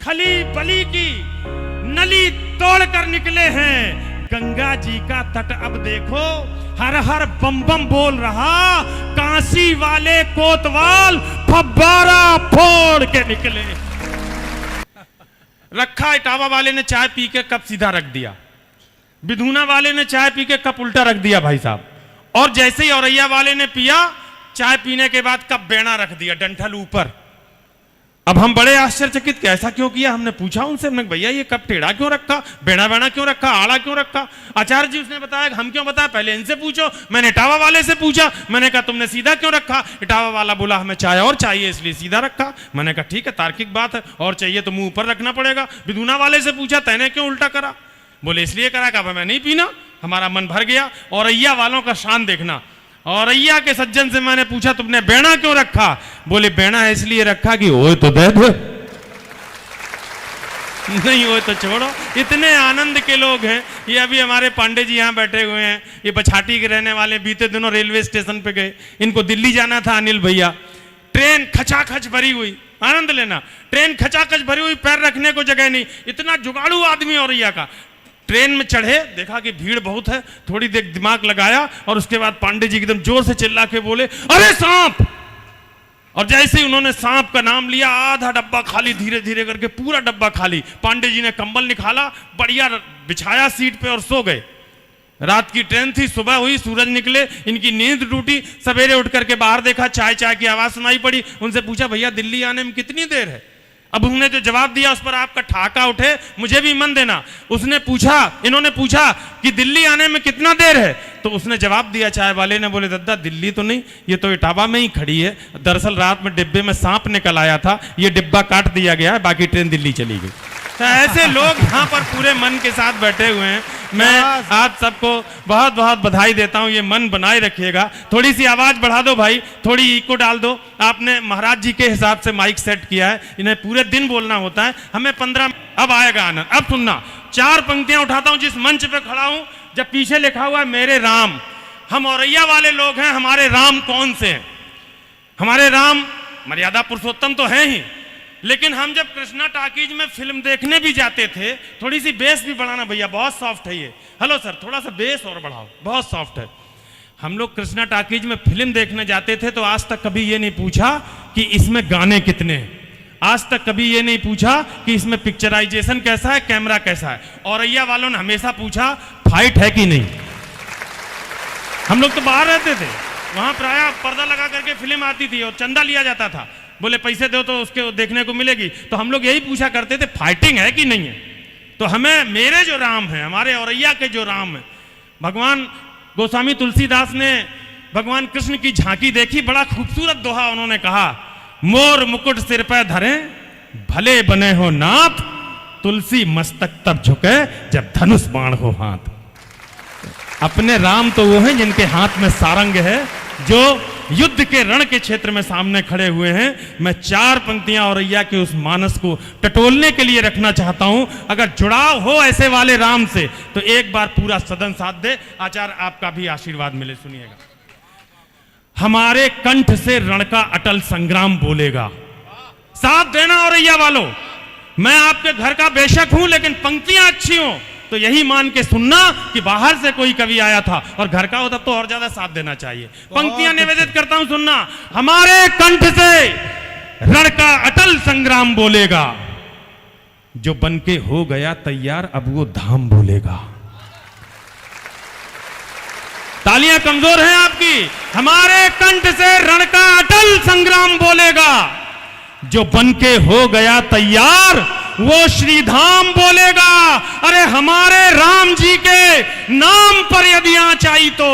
खली बली की नली तोड़कर निकले हैं। गंगा जी का तट अब देखो, हर हर बम बम बोल रहा, काशी वाले कोतवाल फब्बारा फोड़ के निकले। रखा, इटावा वाले ने चाय पी के कप सीधा रख दिया, बिधुना वाले ने चाय पी के कप उल्टा रख दिया भाई साहब, और जैसे ही औरैया वाले ने पिया, चाय पीने के बाद कप बेड़ा रख दिया, डंठल ऊपर। अब हम बड़े आश्चर्यचकित, ऐसा क्यों किया? हमने पूछा उनसे, हमने भैया ये कप टेढ़ा क्यों रखा, बेड़ा बेड़ा क्यों रखा, आड़ा क्यों रखा? आचार्य जी उसने बताया, हम क्यों बताया, पहले इनसे पूछो। मैंने इटावा वाले से पूछा, मैंने कहा तुमने सीधा क्यों रखा? इटावा वाला बोला हमें चाय और चाहिए इसलिए सीधा रखा। मैंने कहा ठीक है, तार्किक बात है, और चाहिए तो मुंह ऊपर रखना पड़ेगा। बिधुना वाले से पूछा, तैने क्यों उल्टा करा? बोले इसलिए करा, कहा मैं नहीं पीना, हमारा मन भर गया। औरैया वालों का शान देखना। औरैया के सज्जन से मैंने पूछा, तुमने बेड़ा क्यों रखा? बोले बेड़ा इसलिए रखा कि ओए तो दे दो, नहीं हो तो छोड़ो। इतने आनंद के लोग हैं। ये अभी हमारे पांडे जी यहाँ बैठे हुए हैं, ये बछाटी के रहने वाले, बीते दिनों रेलवे स्टेशन पे गए, इनको दिल्ली जाना था अनिल भैया। ट्रेन खचाखच भरी हुई, आनंद लेना, ट्रेन खचाखच भरी हुई, पैर रखने को जगह नहीं, इतना जुगाड़ू आदमी औरैया का। ट्रेन में चढ़े, देखा कि भीड़ बहुत है, थोड़ी देर दिमाग लगाया, और उसके बाद पांडे जी एकदम जोर से चिल्ला के बोले, अरे सांप! और जैसे ही उन्होंने सांप का नाम लिया, आधा डब्बा खाली, धीरे धीरे करके पूरा डब्बा खाली। पांडे जी ने कंबल निकाला, बढ़िया बिछाया सीट पे और सो गए। रात की ट्रेन थी, सुबह हुई, सूरज निकले, इनकी नींद टूटी। सवेरे उठ करके बाहर देखा, चाय चाय की आवाज सुनाई पड़ी। उनसे पूछा, भैया दिल्ली आने में कितनी देर है? अब उन्होंने जो जवाब दिया उस पर आपका ठाका उठे, मुझे भी मन देना। उसने पूछा, इन्होंने पूछा कि दिल्ली आने में कितना देर है? तो उसने जवाब दिया चाय वाले ने, बोले दादा दिल्ली तो नहीं, ये तो इटावा में ही खड़ी है। दरअसल रात में डिब्बे में सांप निकल आया था, ये डिब्बा काट दिया गया है, बाकी ट्रेन दिल्ली चली गई। तो ऐसे लोग यहाँ पर पूरे मन के साथ बैठे हुए हैं। मैं आप सबको बहुत बहुत बधाई देता हूँ, ये मन बनाए रखिएगा। थोड़ी सी आवाज बढ़ा दो भाई, थोड़ी इको डाल दो। आपने महाराज जी के हिसाब से माइक सेट किया है, इन्हें पूरे दिन बोलना होता है, हमें 15। अब आएगा आनंद। अब सुनना, 4 पंक्तियां उठाता हूं जिस मंच पे खड़ा हूं, जब पीछे लिखा हुआ है मेरे राम। हम औरैया वाले लोग हैं, हमारे राम कौन से हैं? हमारे राम मर्यादा पुरुषोत्तम तो हैं ही, लेकिन हम जब कृष्णा टाकीज में फिल्म देखने भी जाते थे, थोड़ी सी बेस भी बढ़ाना भैया, बहुत सॉफ्ट है ये। हेलो सर, थोड़ा सा बेस और बढ़ाओ, बहुत सॉफ्ट है। हम लोग कृष्णा टाकीज में फिल्म देखने जाते थे तो आज तक कभी ये नहीं पूछा कि इसमें गाने कितने हैं, आज तक कभी ये नहीं पूछा कि इसमें पिक्चराइजेशन कैसा है, कैमरा कैसा है। औरैया वालों ने हमेशा पूछा फाइट है कि नहीं। हम लोग तो बाहर रहते थे, वहां प्रायः पर्दा लगा करके फिल्म आती थी और चंदा लिया जाता था, बोले पैसे दो तो उसके देखने को मिलेगी। तो हम लोग यही पूछा करते थे फाइटिंग है कि नहीं है। तो हमें मेरे जो राम है, हमारे औरैया के जो राम है, भगवान गोस्वामी तुलसीदास ने भगवान कृष्ण की झांकी देखी, बड़ा खूबसूरत दोहा उन्होंने कहा, मोर मुकुट सिर पर धरे भले बने हो नाथ, तुलसी मस्तक तब झुके जब धनुष बाण हो हाथ। अपने राम तो वो हैं जिनके हाथ में सारंग है, जो युद्ध के रण के क्षेत्र में सामने खड़े हुए हैं। मैं 4 पंक्तियां औरैया के उस मानस को टटोलने के लिए रखना चाहता हूं। अगर जुड़ाव हो ऐसे वाले राम से तो एक बार पूरा सदन साथ दे। आचार्य आपका भी आशीर्वाद मिले, सुनिएगा। हमारे कंठ से रण का अटल संग्राम बोलेगा, साथ देना औरैया वालों। मैं आपके घर का बेशक हूं, लेकिन पंक्तियां अच्छी हो तो यही मान के सुनना कि बाहर से कोई कवि आया था, और घर का होता तो और ज्यादा साथ देना चाहिए। पंक्तियां निवेदित करता हूं, सुनना। हमारे कंठ से रण का अटल संग्राम बोलेगा, जो बन के हो गया तैयार अब वो धाम बोलेगा। तालियां कमजोर हैं आपकी। हमारे कंठ से रण का अटल संग्राम बोलेगा, जो बन के हो गया तैयार वो श्री धाम बोलेगा। अरे हमारे राम जी के नाम पर यदि आँच आई तो,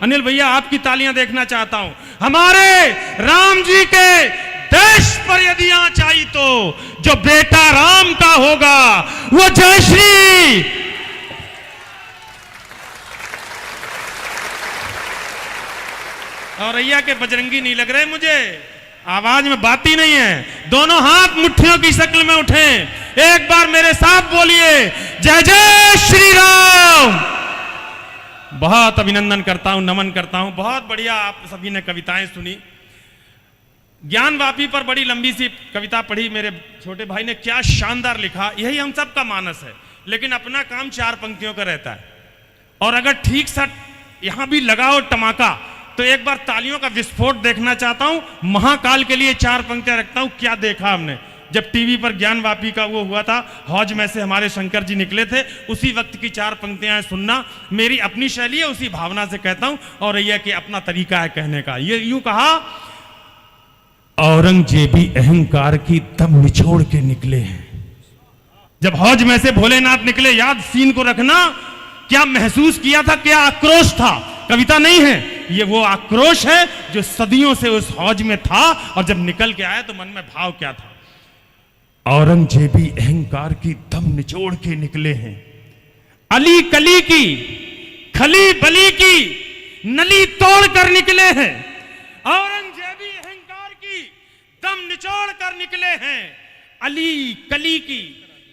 अनिल भैया आपकी तालियां देखना चाहता हूं। हमारे राम जी के देश पर यदि आँच आई तो, जो बेटा राम का होगा वो जय श्री। औरैया के बजरंगी नहीं लग रहे मुझे, आवाज में बात ही नहीं है। दोनों हाथ मुट्ठियों की शक्ल में उठे, एक बार मेरे साथ बोलिए, जय जय श्री राम। बहुत अभिनंदन करता हूं, नमन करता हूं। बहुत बढ़िया आप सभी ने कविताएं सुनी। ज्ञानवापी पर बड़ी लंबी सी कविता पढ़ी मेरे छोटे भाई ने, क्या शानदार लिखा। यही हम सब का मानस है, लेकिन अपना काम 4 पंक्तियों का रहता है। और अगर ठीक सा यहां भी लगाओ टमाका तो एक बार तालियों का विस्फोट देखना चाहता हूं। महाकाल के लिए 4 पंक्तियां रखता हूं। क्या देखा हमने जब टीवी पर ज्ञानवापी का वो हुआ था, हौज में से हमारे शंकर जी निकले थे, उसी वक्त की 4 पंक्तियां सुनना। मेरी अपनी शैली है, उसी भावना से कहता हूं, और यह कि अपना तरीका है कहने का। ये यूं कहा, औरंगजेबी अहंकार की दम निचोड़ के निकले हैं। जब हौज में से भोलेनाथ निकले, याद सीन को रखना, क्या महसूस किया था, क्या आक्रोश था। कविता नहीं है ये, वो आक्रोश है जो सदियों से उस हौज में था, और जब निकल के आया तो मन में भाव क्या था। औरंगजेबी अहंकार की दम निचोड़ के निकले हैं, अली कली की खली बली की नली तोड़ कर निकले हैं। औरंगजेबी अहंकार की दम निचोड़ कर निकले हैं, अली कली की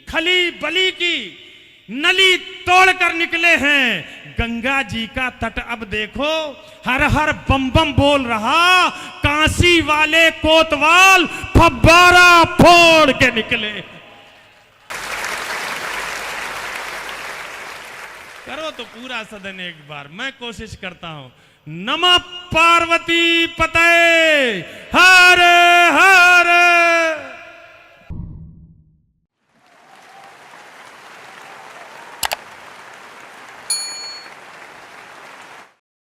खली बली की नली तोड़ कर निकले हैं। गंगा जी का तट अब देखो, हर हर बम बम बोल रहा, काशी वाले कोतवाल फब्बारा फोड़ के निकले। करो तो पूरा सदन एक बार, मैं कोशिश करता हूं। नमः पार्वती पते हर हर